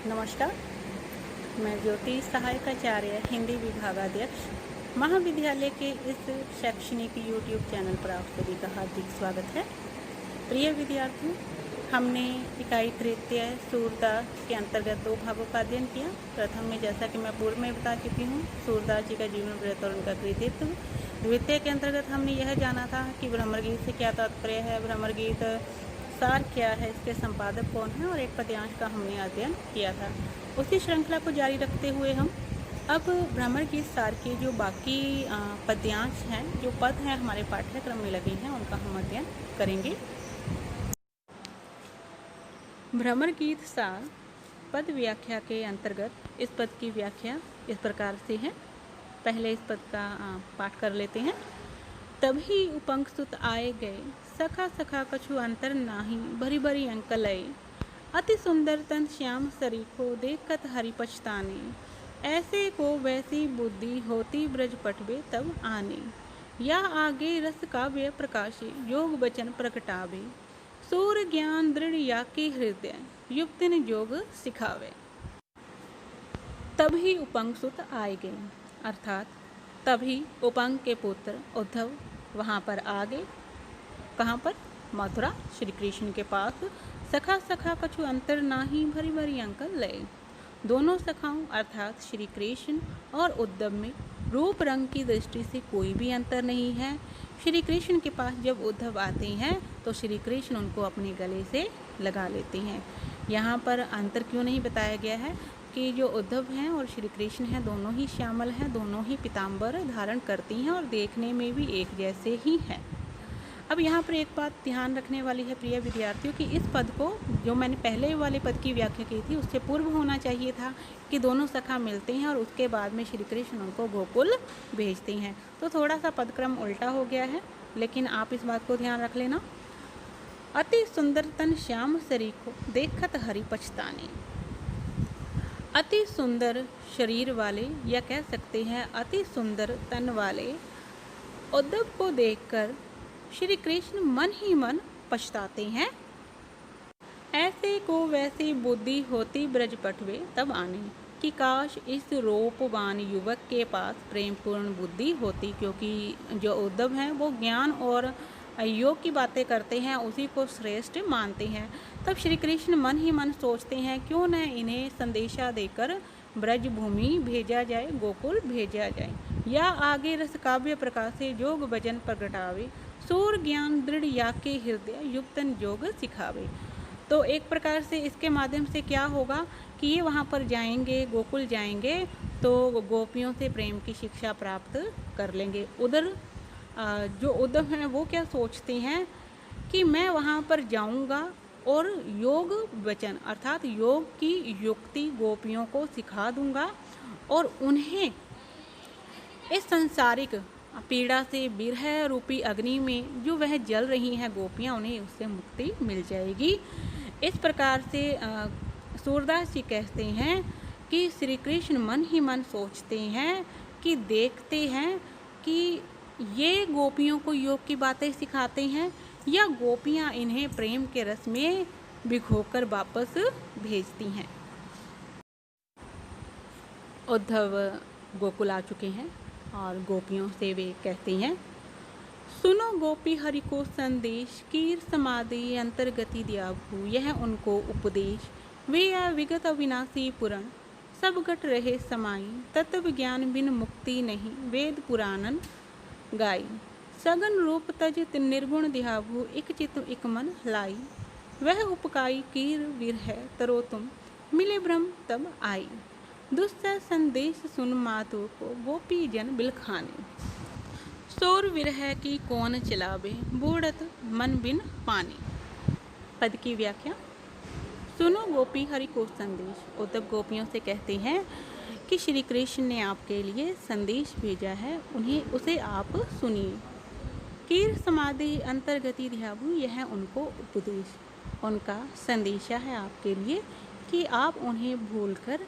नमस्कार, मैं ज्योति सहायकाचार्य हिंदी विभागाध्यक्ष महाविद्यालय के इस शैक्षणिक यूट्यूब चैनल पर आप सभी का हार्दिक स्वागत है। प्रिय विद्यार्थियों, हमने इकाई तृतीय सूरदास के अंतर्गत 2 भागों का अध्ययन किया। प्रथम में, जैसा कि मैं पूर्व में बता चुकी हूँ, सूरदास जी का जीवन वृत्त और उनका कृतित्व। द्वितीय के अंतर्गत हमने यह जाना था कि भ्रमर गीत से क्या तात्पर्य है, भ्रमर गीत सार क्या है, इसके संपादक कौन है, और एक पद्यांश का हमने अध्ययन किया था। उसी श्रृंखला को जारी रखते हुए हम अब भ्रमर गीत सार के जो बाकी पद्यांश हैं, जो पद हैं हमारे पाठ्यक्रम में लगे हैं, उनका हम अध्ययन करेंगे। भ्रमर गीत सार पद व्याख्या के अंतर्गत इस पद की व्याख्या इस प्रकार से है। पहले इस पद का पाठ कर लेते हैं। तभी उपंक सुत आए गए, सखा सखा कछु अंतर नाही, भरी भरी अंकलय। अति सुंदर तन श्याम सरीखो, देखत हरि पछताने। ऐसे को वैसी बुद्धि होती ब्रज पटवे तब आने। या आगे रस काव्य प्रकाशे, योग वचन प्रकटावे। सूर ज्ञान दृढ़ या के हृदय, युक्तिन जोग सिखावे। तभी उपंक सुत आए गए, अर्थात तभी उपंक के पुत्र उद्धव वहाँ पर आ गए। कहाँ पर? मथुरा, श्री कृष्ण के पास। सखा सखा कछु अंतर नाही, भरी भरी अंकल लय। दोनों सखाओं अर्थात श्री कृष्ण और उद्धव में रूप रंग की दृष्टि से कोई भी अंतर नहीं है। श्री कृष्ण के पास जब उद्धव आते हैं तो श्री कृष्ण उनको अपने गले से लगा लेते हैं। यहाँ पर अंतर क्यों नहीं बताया गया है कि जो उद्धव हैं और श्री कृष्ण हैं, दोनों ही श्यामल हैं, दोनों ही पीताम्बर धारण करती हैं और देखने में भी एक जैसे ही हैं। अब यहाँ पर एक बात ध्यान रखने वाली है प्रिय विद्यार्थियों कि इस पद को, जो मैंने पहले वाले पद की व्याख्या की थी, उससे पूर्व होना चाहिए था कि दोनों सखा मिलते हैं और उसके बाद में श्री कृष्ण उनको गोकुल भेजते हैं। तो थोड़ा सा पदक्रम उल्टा हो गया है, लेकिन आप इस बात को ध्यान रख लेना। अति सुंदर तन श्याम सरीखो, देखत हरि पछताने। अति सुंदर शरीर वाले, या कह सकते हैं अति सुंदर तन वाले उद्धव को देखकर श्री कृष्ण मन ही मन पछताते हैं। ऐसे को वैसी बुद्धि होती ब्रज पटवे तब आने, कि काश इस रूपवान युवक के पास प्रेमपूर्ण बुद्धि होती, क्योंकि जो उद्धव हैं वो ज्ञान और योग की बातें करते हैं, उसी को श्रेष्ठ मानते हैं। तब श्री कृष्ण मन ही मन सोचते हैं, क्यों न इन्हें संदेशा देकर ब्रज भूमि भेजा जाए, गोकुल भेजा जाए। या आगे रस काव्य प्रकाशे, जोग भजन प्रगटावे। सूर ज्ञान दृढ़ या के हृदय, युक्तन जोग सिखावे। तो एक प्रकार से इसके माध्यम से क्या होगा कि ये वहाँ पर जाएंगे, गोकुल जाएंगे, तो गोपियों से प्रेम की शिक्षा प्राप्त कर लेंगे। उधर जो उद्धव हैं वो क्या सोचते हैं कि मैं वहाँ पर जाऊँगा और योग वचन अर्थात योग की युक्ति गोपियों को सिखा दूँगा और उन्हें इस सांसारिक पीड़ा से, विरह रूपी अग्नि में जो वह जल रही हैं गोपियाँ, उन्हें उससे मुक्ति मिल जाएगी। इस प्रकार से सूरदास जी कहते हैं कि श्री कृष्ण मन ही मन सोचते हैं कि देखते हैं कि ये गोपियों को योग की बातें सिखाते हैं या गोपियाँ इन्हें प्रेम के रस में भिगोकर वापस भेजती हैं। उद्धव गोकुल आ चुके हैं और गोपियों से वे कहते हैं, सुनो गोपी हरि को संदेश, कीर समाधि अंतर्गति दियाभू। यह उनको उपदेश, वे या विगत अविनाशी पुराण, सब घट रहे समाई। तत्व ज्ञान बिन मुक्ति नहीं, वेद पुराणन गाई। सगन रूप तज निर्गुण दियाभू, एक चित्त एक मन लाई। वह उपकाई कीर वीर है, तरो तुम मिले ब्रह्म तब आई। दुस्सह संदेश सुन मातु को, गोपी जन बिलखाने। सोर विरह की कौन चलावे, बूढ़त मन बिन पानी। पद की व्याख्या। सुनो गोपी हरि को संदेश। उद्धव गोपियों से कहते हैं कि श्री कृष्ण ने आपके लिए संदेश भेजा है, उसे आप सुनिए। कीर समाधि अंतर्गति ध्याभु, यह उनको उपदेश, उनका संदेशा है आपके लिए कि आप उन्हें भूलकर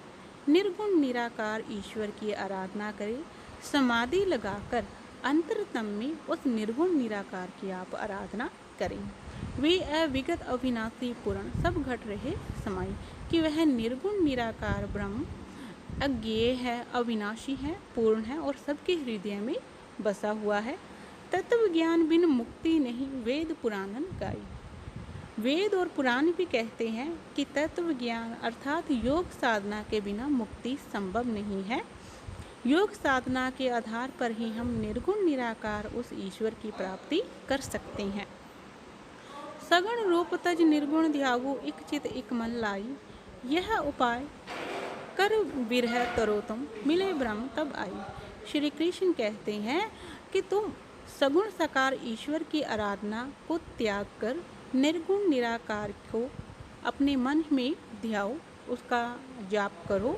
निर्गुण निराकार ईश्वर की आराधना करें। समाधि लगाकर अंतरतम में उस निर्गुण निराकार की आप आराधना करें। वे अविगत अविनाशी पूर्ण सब घट रहे समाई, कि वह निर्गुण निराकार ब्रह्म अज्ञेय है, अविनाशी है, पूर्ण है और सबके हृदय में बसा हुआ है। तत्व ज्ञान बिन मुक्ति नहीं, वेद पुराणन गाई। वेद और पुराण भी कहते हैं कि तत्व ज्ञान अर्थात योग साधना के बिना मुक्ति संभव नहीं है। योग साधना के आधार पर ही हम निर्गुण निराकार उस ईश्वर की प्राप्ति कर सकते हैं। सगुण रूप तज निर्गुण ध्यावो, इक चित इक मन लाई। यह उपाय कर विरह तरो तुम, मिले ब्रह्म तब आई। श्री कृष्ण कहते हैं कि तुम सगुण साकार ईश्वर की आराधना को त्याग कर निर्गुण निराकार को अपने मन में ध्याओ, उसका जाप करो।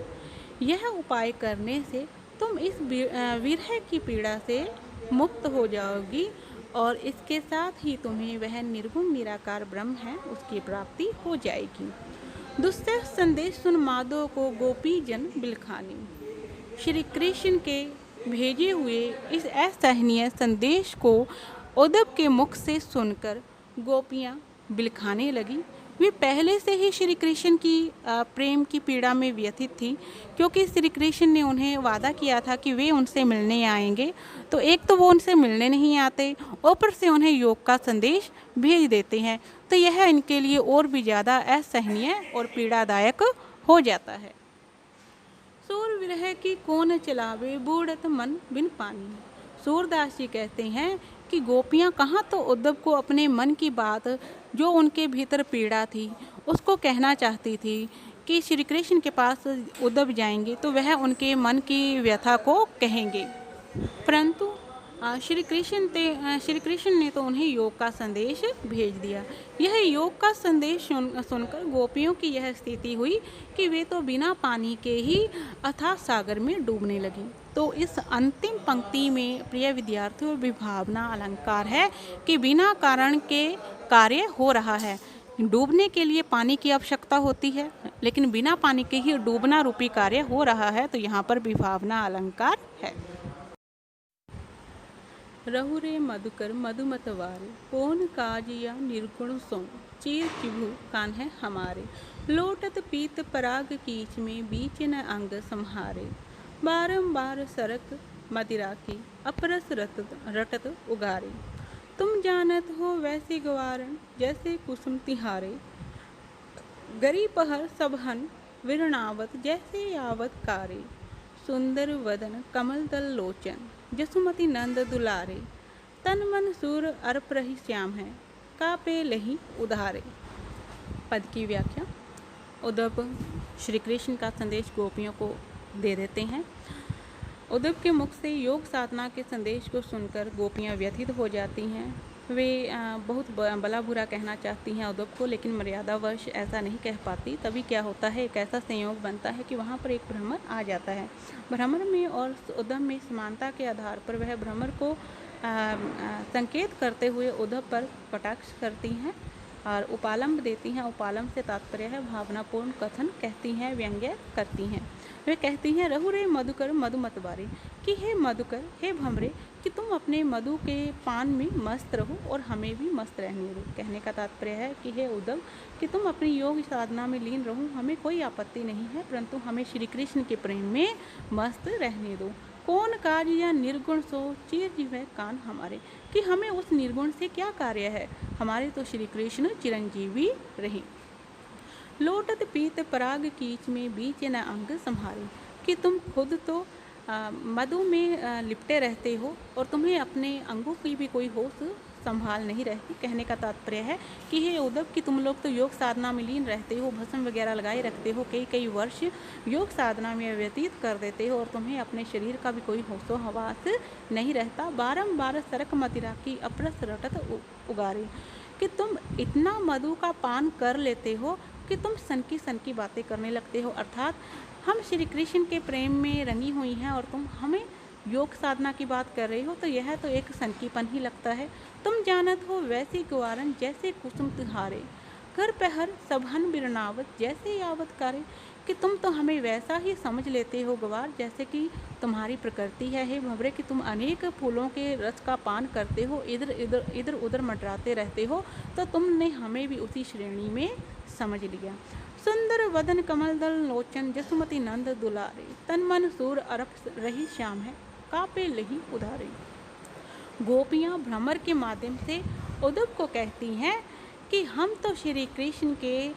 यह उपाय करने से तुम इस विरह की पीड़ा से मुक्त हो जाओगी और इसके साथ ही तुम्हें वह निर्गुण निराकार ब्रह्म है उसकी प्राप्ति हो जाएगी। दुस्सह संदेश सुन माधो को गोपी जन बिलखानी। श्री कृष्ण के भेजे हुए इस असहनीय संदेश को उद्धव के मुख से सुनकर गोपियाँ बिलखाने लगी। वे पहले से ही श्री कृष्ण की प्रेम की पीड़ा में व्यथित थी, क्योंकि श्री कृष्ण ने उन्हें वादा किया था कि वे उनसे मिलने आएंगे। तो एक तो वो उनसे मिलने नहीं आते, ऊपर से उन्हें योग का संदेश भेज देते हैं, तो यह इनके लिए और भी ज़्यादा असहनीय और पीड़ादायक हो जाता है। सूर विरह की कौन चलावे, बूढ़त मन बिन पानी। सूरदास जी कहते हैं कि गोपियाँ कहाँ तो उद्धव को अपने मन की बात, जो उनके भीतर पीड़ा थी, उसको कहना चाहती थी कि श्री कृष्ण के पास उद्धव जाएंगे तो वह उनके मन की व्यथा को कहेंगे, परंतु श्री कृष्ण ने तो उन्हें योग का संदेश भेज दिया। यह योग का संदेश सुनकर गोपियों की यह स्थिति हुई कि वे तो बिना पानी के ही अथाह सागर में डूबने लगी। तो इस अंतिम पंक्ति में प्रिय विद्यार्थियों विभावना अलंकार है कि बिना कारण के कार्य हो रहा है। डूबने के लिए पानी की आवश्यकता होती है, लेकिन बिना पानी के ही डूबना रूपी कार्य हो रहा है, तो यहाँ पर विभावना अलंकार है। रहु रे मधुकर मधुमतवारे, कौन काज या निर्गुण सो, चीर चिभु कान है हमारे। लोटत पीत पराग कीच में, बीच न अंग संहारे। बारंबार सरक मदिरा की, अपरस रटत उगारे। तुम जानत हो वैसे गवारन, जैसे कुसुम तिहारे। गरी पहर सबहन विरणावत, जैसे यावत कारे। सुंदर वदन कमल दल लोचन, जसुमति नंद दुलारे। तन मन सूर अर्प रही श्याम है, कापे लही उधारे। पद की व्याख्या। उद्धव श्री कृष्ण का संदेश गोपियों को दे देते हैं। उद्धव के मुख से योग साधना के संदेश को सुनकर गोपियाँ व्यथित हो जाती हैं। वे बहुत भला बुरा कहना चाहती हैं उद्धव को, लेकिन मर्यादावश ऐसा नहीं कह पाती। तभी क्या होता है, एक ऐसा संयोग बनता है कि वहाँ पर एक भ्रमर आ जाता है। भ्रमर में और उद्धव में समानता के आधार पर वह भ्रमर को संकेत करते हुए उद्धव पर कटाक्ष करती हैं और उपालंब देती हैं। उपालंब से तात्पर्य है भावनापूर्ण कथन कहती हैं, व्यंग्य करती हैं। वे कहती हैं, रहु रे मधुकर मधुमतवारे, कि हे मधुकर, हे भमरे, कि तुम अपने मधु के पान में मस्त रहो और हमें भी मस्त रहने दो। कहने का तात्पर्य है कि हे उद्धव, कि तुम अपनी योग साधना में लीन रहो, हमें कोई आपत्ति नहीं है, परंतु हमें श्री कृष्ण के प्रेम में मस्त रहने दो। कौन कार्य या निर्गुण सो, चीर जिह्वे कान हमारे, कि हमें उस निर्गुण से क्या कार्य है, हमारे तो श्री कृष्ण चिरंजीवी रहे। लोटत पीत पराग कीच में, बीच न अंग संहारे, कि तुम खुद तो मधु में लिपटे रहते हो और तुम्हें अपने अंगों की भी कोई होश संभाल नहीं रहती। कहने का तात्पर्य है कि हे उद्धव, कि तुम लोग तो योग साधना में लीन रहते हो, भस्म वगैरह लगाए रखते हो, कई कई वर्ष योग साधना में व्यतीत कर देते हो और तुम्हें अपने शरीर का भी कोई होशो हवास नहीं रहता। बारंबार सरक मदिरा की, अपरस रटत उगारे, कि तुम इतना मधु का पान कर लेते हो कि तुम सन की बातें करने लगते हो। अर्थात हम श्री कृष्ण के प्रेम में रंगी हुई हैं और तुम हमें योग साधना की बात कर रही हो, तो यह तो एक सनकीपन ही लगता है। तुम जानत हो वैसे ग्वारन, जैसे कुसुम तिहारे। घर पहर सबहन बिरनावत जैसे यावत करे, कि तुम तो हमें वैसा ही समझ लेते हो गवार जैसे कि तुम्हारी प्रकृति है हे भंवरे, कि तुम अनेक फूलों के रस का पान करते हो, इधर उधर मंडराते रहते हो, तो तुमने हमें भी उसी श्रेणी में समझ लिया। सुंदर वदन कमल दल लोचन जसुमति नंद दुलारे, तन मन सूर अरफ रही श्याम है कापे लही उधारे। गोपियाँ भ्रमर के माध्यम से उद्धव को कहती हैं कि हम तो श्री कृष्ण के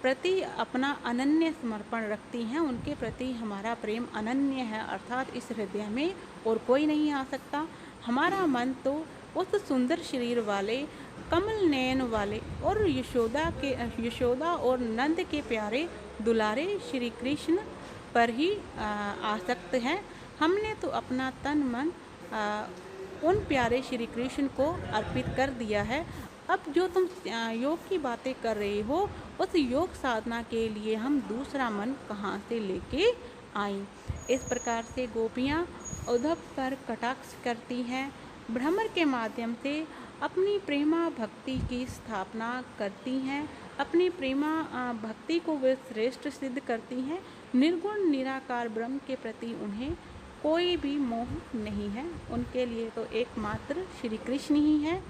प्रति अपना अनन्य समर्पण रखती हैं, उनके प्रति हमारा प्रेम अनन्य है, अर्थात इस हृदय में और कोई नहीं आ सकता। हमारा मन तो उस सुंदर शरीर वाले, कमल नयन वाले और यशोदा और नंद के प्यारे दुलारे श्री कृष्ण पर ही आसक्त है। हमने तो अपना तन मन उन प्यारे श्री कृष्ण को अर्पित कर दिया है। अब जो तुम योग की बातें कर रहे हो, उस योग साधना के लिए हम दूसरा मन कहाँ से लेके आएं। इस प्रकार से गोपियाँ उद्धव पर कटाक्ष करती हैं, भ्रमर के माध्यम से अपनी प्रेमा भक्ति की स्थापना करती हैं, अपनी प्रेमा भक्ति को वे श्रेष्ठ सिद्ध करती हैं। निर्गुण निराकार ब्रह्म के प्रति उन्हें कोई भी मोह नहीं है, उनके लिए तो एकमात्र श्री कृष्ण ही है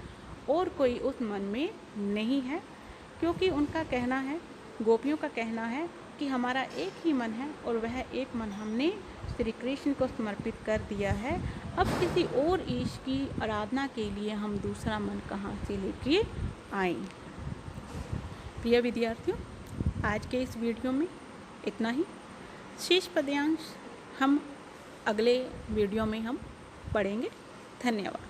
और कोई उस मन में नहीं है, क्योंकि उनका कहना है, गोपियों का कहना है कि हमारा एक ही मन है और वह एक मन हमने श्री कृष्ण को समर्पित कर दिया है। अब किसी और ईश की आराधना के लिए हम दूसरा मन कहाँ से लेके आएं। प्रिय विद्यार्थियों, आज के इस वीडियो में इतना ही। शेष पद्यांश हम अगले वीडियो में हम पढ़ेंगे। धन्यवाद।